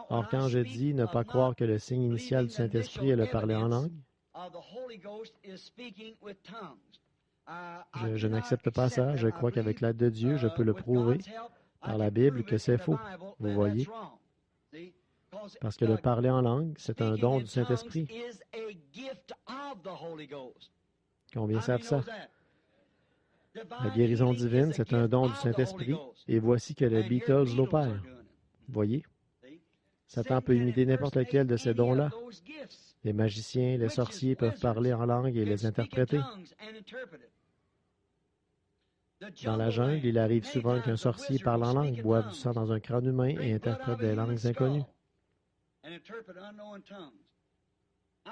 Or, quand je dis ne pas croire que le signe initial du Saint-Esprit est le parler en langue, je n'accepte pas ça. Je crois qu'avec l'aide de Dieu, je peux le prouver par la Bible que c'est faux. Vous voyez? Parce que le parler en langue, c'est un don du Saint-Esprit. Combien savent ça? La guérison divine, c'est un don du Saint-Esprit, et voici que les Beatles l'opèrent. Voyez? Satan peut imiter n'importe lequel de ces dons-là. Les magiciens, les sorciers peuvent parler en langue et les interpréter. Dans la jungle, il arrive souvent qu'un sorcier parle en langue, boive du sang dans un crâne humain et interprète des langues inconnues.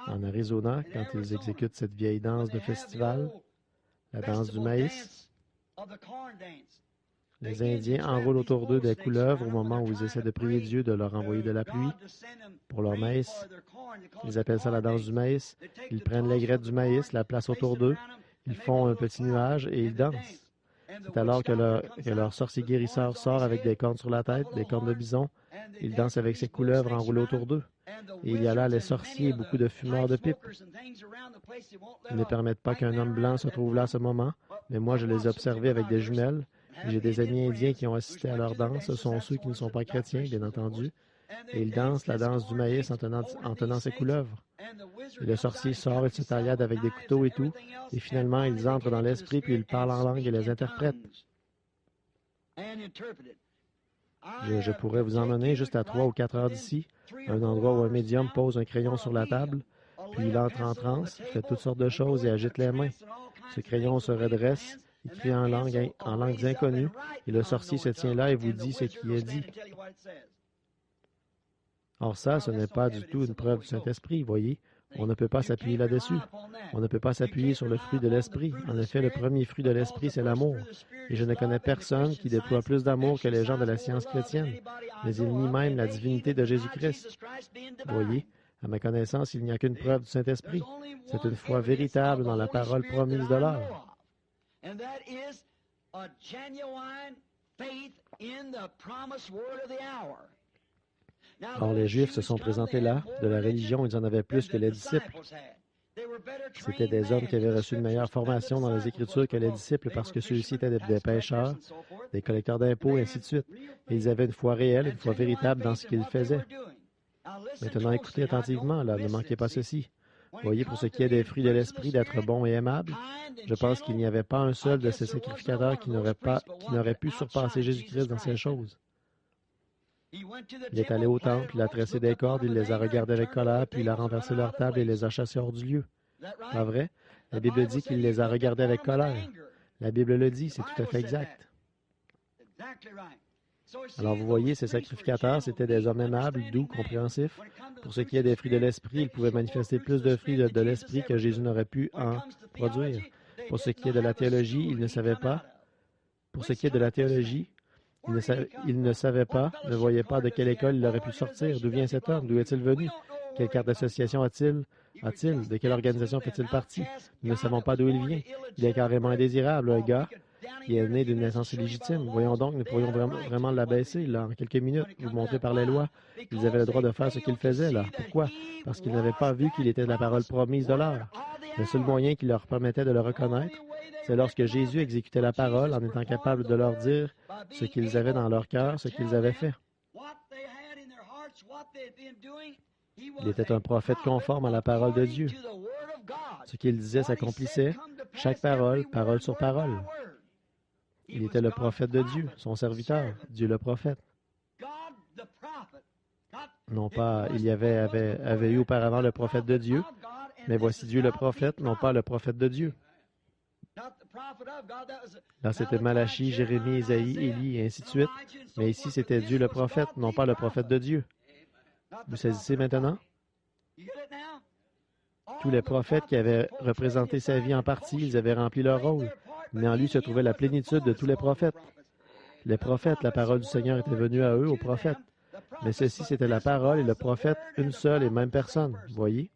En Arizona, quand ils exécutent cette vieille danse de festival, la danse du maïs, les Indiens enroulent autour d'eux des couleuvres au moment où ils essaient de prier Dieu de leur envoyer de la pluie pour leur maïs. Ils appellent ça la danse du maïs. Ils prennent les graines du maïs, la placent autour d'eux, ils font un petit nuage et ils dansent. C'est alors que leur sorcier guérisseur sort avec des cornes sur la tête, des cornes de bison. Il danse avec ses couleuvres enroulées autour d'eux. Et il y a là les sorciers et beaucoup de fumeurs de pipes. Ils ne permettent pas qu'un homme blanc se trouve là à ce moment, mais moi je les ai observés avec des jumelles. J'ai des amis indiens qui ont assisté à leur danse. Ce sont ceux qui ne sont pas chrétiens, bien entendu. Et ils dansent la danse du maïs en tenant ses couleuvres. Et le sorcier sort et se taillade avec des couteaux et tout. Et finalement, ils entrent dans l'esprit, puis ils parlent en langue et les interprètent. Je pourrais vous emmener juste à 3 ou 4 heures d'ici, à un endroit où un médium pose un crayon sur la table, puis il entre en transe, fait toutes sortes de choses et agite les mains. Ce crayon se redresse, il crie en langues inconnues, et le sorcier se tient là et vous dit ce qui est dit. Or ça, ce n'est pas du tout une preuve du Saint-Esprit, voyez. On ne peut pas s'appuyer là-dessus. On ne peut pas s'appuyer sur le fruit de l'Esprit. En effet, le premier fruit de l'Esprit, c'est l'amour. Et je ne connais personne qui déploie plus d'amour que les gens de la science chrétienne. Mais ils nient même la divinité de Jésus-Christ. Voyez, à ma connaissance, il n'y a qu'une preuve du Saint-Esprit. C'est une foi véritable dans la parole promise de l'heure. Or, les Juifs se sont présentés là. De la religion, ils en avaient plus que les disciples. C'étaient des hommes qui avaient reçu une meilleure formation dans les Écritures que les disciples parce que ceux-ci étaient des pêcheurs, des collecteurs d'impôts, et ainsi de suite. Et ils avaient une foi réelle, une foi véritable dans ce qu'ils faisaient. Maintenant, écoutez attentivement, là, ne manquez pas ceci. Voyez, pour ce qui est des fruits de l'Esprit, d'être bon et aimable, je pense qu'il n'y avait pas un seul de ces sacrificateurs qui n'aurait pu surpasser Jésus-Christ dans ces choses. Il est allé au temple, il a tressé des cordes, il les a regardés avec colère, puis il a renversé leur table et les a chassés hors du lieu. Pas vrai? La Bible dit qu'il les a regardés avec colère. La Bible le dit, c'est tout à fait exact. Alors vous voyez, ces sacrificateurs, c'étaient des hommes aimables, doux, compréhensifs. Pour ce qui est des fruits de l'Esprit, ils pouvaient manifester plus de fruits de l'Esprit que Jésus n'aurait pu en produire. Pour ce qui est de la théologie, ils ne savaient pas. Pour ce qui est de la théologie, il ne savait pas, ne voyait pas de quelle école il aurait pu sortir. D'où vient cet homme? D'où est-il venu? Quelle carte d'association a-t-il? De quelle organisation fait-il partie? Nous ne savons pas d'où il vient. Il est carrément indésirable, un gars qui est né d'une naissance illégitime. Voyons donc, nous pourrions vraiment l'abaisser, là, en quelques minutes, vous montrer par les lois. Ils avaient le droit de faire ce qu'ils faisaient, là. Pourquoi? Parce qu'ils n'avaient pas vu qu'il était la parole promise de l'heure. Le seul moyen qui leur permettait de le reconnaître, c'est lorsque Jésus exécutait la parole en étant capable de leur dire ce qu'ils avaient dans leur cœur, ce qu'ils avaient fait. Il était un prophète conforme à la parole de Dieu. Ce qu'il disait s'accomplissait, chaque parole, parole sur parole. Il était le prophète de Dieu, son serviteur, Dieu le prophète. Non pas, il y avait eu auparavant le prophète de Dieu, mais voici Dieu le prophète, non pas le prophète de Dieu. Là, c'était Malachie, Jérémie, Isaïe, Élie, et ainsi de suite. Mais ici, c'était Dieu le prophète, non pas le prophète de Dieu. Vous saisissez maintenant? Tous les prophètes qui avaient représenté sa vie en partie, ils avaient rempli leur rôle. Mais en lui se trouvait la plénitude de tous les prophètes. Les prophètes, la parole du Seigneur était venue à eux, aux prophètes. Mais ceci, c'était la parole et le prophète, une seule et même personne. Voyez?